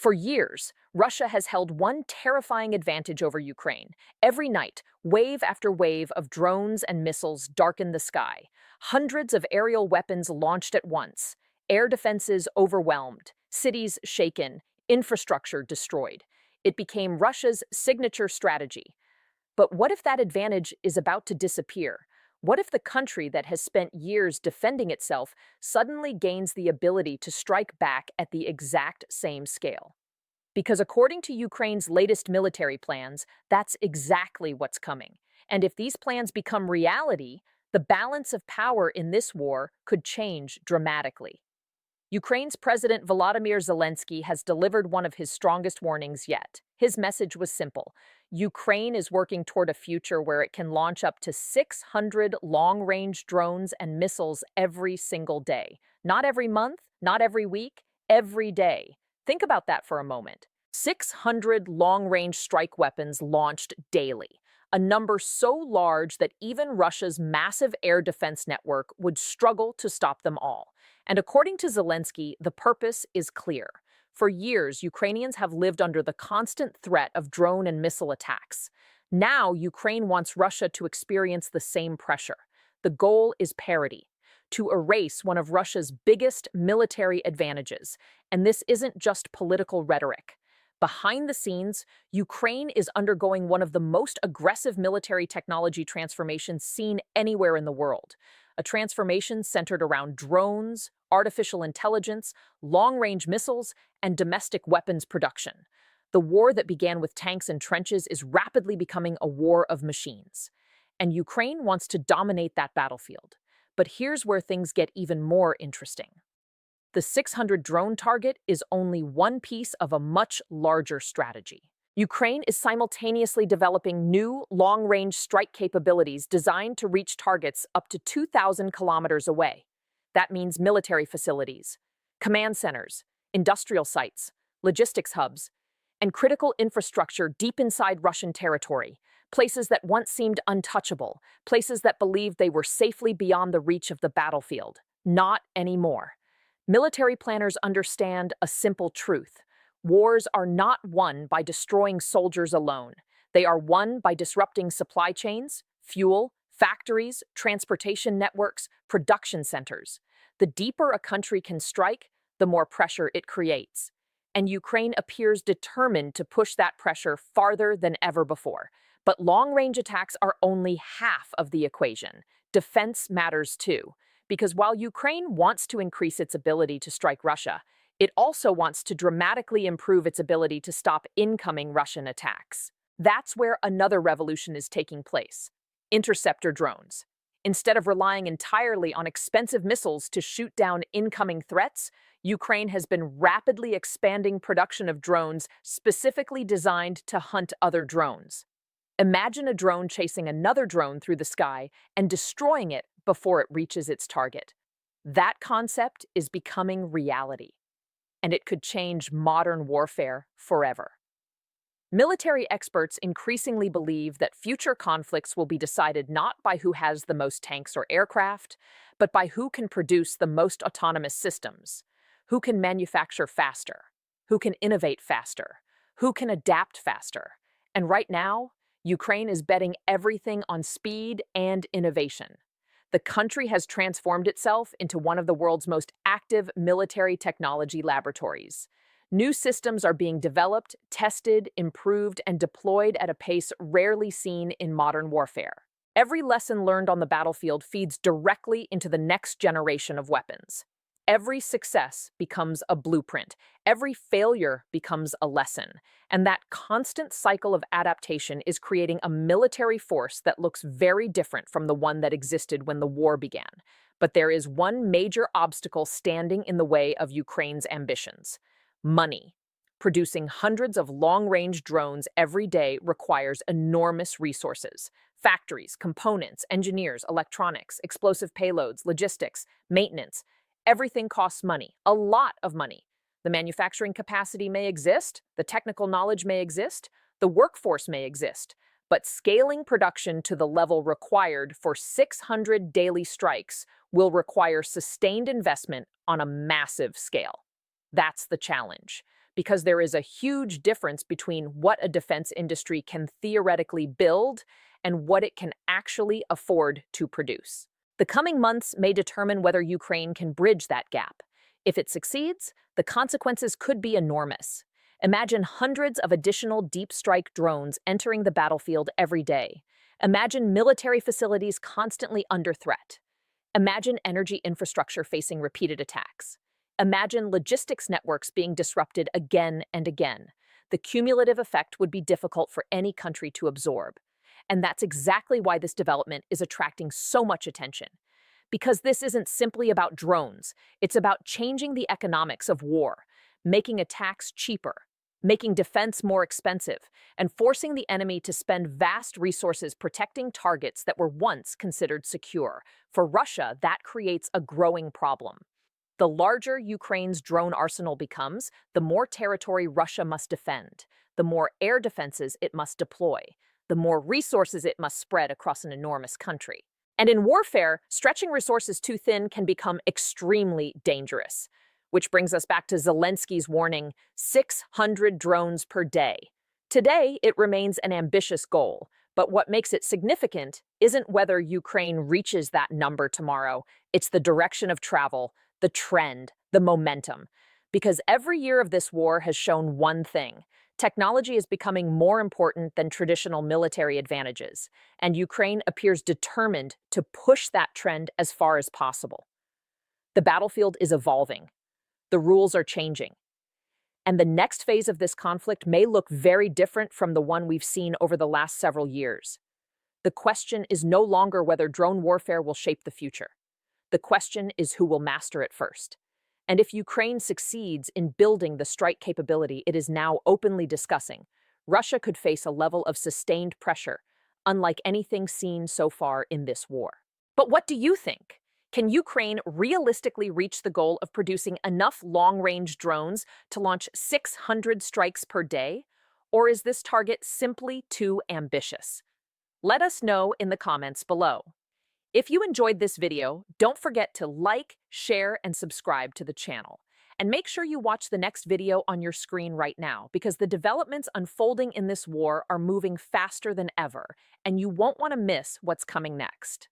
For years, Russia has held one terrifying advantage over Ukraine. Every night, wave after wave of drones and missiles darken the sky. Hundreds of aerial weapons launched at once. Air defenses overwhelmed, cities shaken, infrastructure destroyed. It became Russia's signature strategy. But what if that advantage is about to disappear? What if the country that has spent years defending itself suddenly gains the ability to strike back at the exact same scale? Because according to Ukraine's latest military plans, that's exactly what's coming. And if these plans become reality, the balance of power in this war could change dramatically. Ukraine's President Volodymyr Zelensky has delivered one of his strongest warnings yet. His message was simple. Ukraine is working toward a future where it can launch up to 600 long-range drones and missiles every single day. Not every month, not every week, every day. Think about that for a moment. 600 long-range strike weapons launched daily, a number so large that even Russia's massive air defense network would struggle to stop them all. And according to Zelensky, the purpose is clear. For years, Ukrainians have lived under the constant threat of drone and missile attacks. Now, Ukraine wants Russia to experience the same pressure. The goal is parity, to erase one of Russia's biggest military advantages. And this isn't just political rhetoric. Behind the scenes, Ukraine is undergoing one of the most aggressive military technology transformations seen anywhere in the world. A transformation centered around drones, artificial intelligence, long-range missiles, and domestic weapons production. The war that began with tanks and trenches is rapidly becoming a war of machines. And Ukraine wants to dominate that battlefield. But here's where things get even more interesting. The 600 drone target is only one piece of a much larger strategy. Ukraine is simultaneously developing new long-range strike capabilities designed to reach targets up to 2,000 kilometers away. That means military facilities, command centers, industrial sites, logistics hubs, and critical infrastructure deep inside Russian territory, places that once seemed untouchable, places that believed they were safely beyond the reach of the battlefield. Not anymore. Military planners understand a simple truth. Wars are not won by destroying soldiers alone. They are won by disrupting supply chains, fuel, factories, transportation networks, production centers. The deeper a country can strike, the more pressure it creates. And Ukraine appears determined to push that pressure farther than ever before. But long-range attacks are only half of the equation. Defense matters too. Because while Ukraine wants to increase its ability to strike Russia, it also wants to dramatically improve its ability to stop incoming Russian attacks. That's where another revolution is taking place. Interceptor drones. Instead of relying entirely on expensive missiles to shoot down incoming threats, Ukraine has been rapidly expanding production of drones specifically designed to hunt other drones. Imagine a drone chasing another drone through the sky and destroying it before it reaches its target. That concept is becoming reality, and it could change modern warfare forever. Military experts increasingly believe that future conflicts will be decided not by who has the most tanks or aircraft, but by who can produce the most autonomous systems, who can manufacture faster, who can innovate faster, who can adapt faster. And right now, Ukraine is betting everything on speed and innovation. The country has transformed itself into one of the world's most active military technology laboratories. New systems are being developed, tested, improved, and deployed at a pace rarely seen in modern warfare. Every lesson learned on the battlefield feeds directly into the next generation of weapons. Every success becomes a blueprint. Every failure becomes a lesson. And that constant cycle of adaptation is creating a military force that looks very different from the one that existed when the war began. But there is one major obstacle standing in the way of Ukraine's ambitions: money. Producing hundreds of long-range drones every day requires enormous resources. Factories, components, engineers, electronics, explosive payloads, logistics, maintenance. Everything costs money, a lot of money. The manufacturing capacity may exist, the technical knowledge may exist, the workforce may exist, but scaling production to the level required for 600 daily strikes will require sustained investment on a massive scale. That's the challenge, because there is a huge difference between what a defense industry can theoretically build and what it can actually afford to produce. The coming months may determine whether Ukraine can bridge that gap. If it succeeds, the consequences could be enormous. Imagine hundreds of additional deep strike drones entering the battlefield every day. Imagine military facilities constantly under threat. Imagine energy infrastructure facing repeated attacks. Imagine logistics networks being disrupted again and again. The cumulative effect would be difficult for any country to absorb. And that's exactly why this development is attracting so much attention. Because this isn't simply about drones, it's about changing the economics of war, making attacks cheaper, making defense more expensive, and forcing the enemy to spend vast resources protecting targets that were once considered secure. For Russia, that creates a growing problem. The larger Ukraine's drone arsenal becomes, the more territory Russia must defend, the more air defenses it must deploy, the more resources it must spread across an enormous country. And in warfare, stretching resources too thin can become extremely dangerous. Which brings us back to Zelensky's warning, 600 drones per day. Today, it remains an ambitious goal, but what makes it significant isn't whether Ukraine reaches that number tomorrow, it's the direction of travel, the trend, the momentum. Because every year of this war has shown one thing. Technology is becoming more important than traditional military advantages, and Ukraine appears determined to push that trend as far as possible. The battlefield is evolving. The rules are changing. And the next phase of this conflict may look very different from the one we've seen over the last several years. The question is no longer whether drone warfare will shape the future. The question is who will master it first. And if Ukraine succeeds in building the strike capability it is now openly discussing, Russia could face a level of sustained pressure, unlike anything seen so far in this war. But what do you think? Can Ukraine realistically reach the goal of producing enough long-range drones to launch 600 strikes per day? Or is this target simply too ambitious? Let us know in the comments below. If you enjoyed this video, don't forget to like, share, and subscribe to the channel. And make sure you watch the next video on your screen right now, because the developments unfolding in this war are moving faster than ever, and you won't want to miss what's coming next.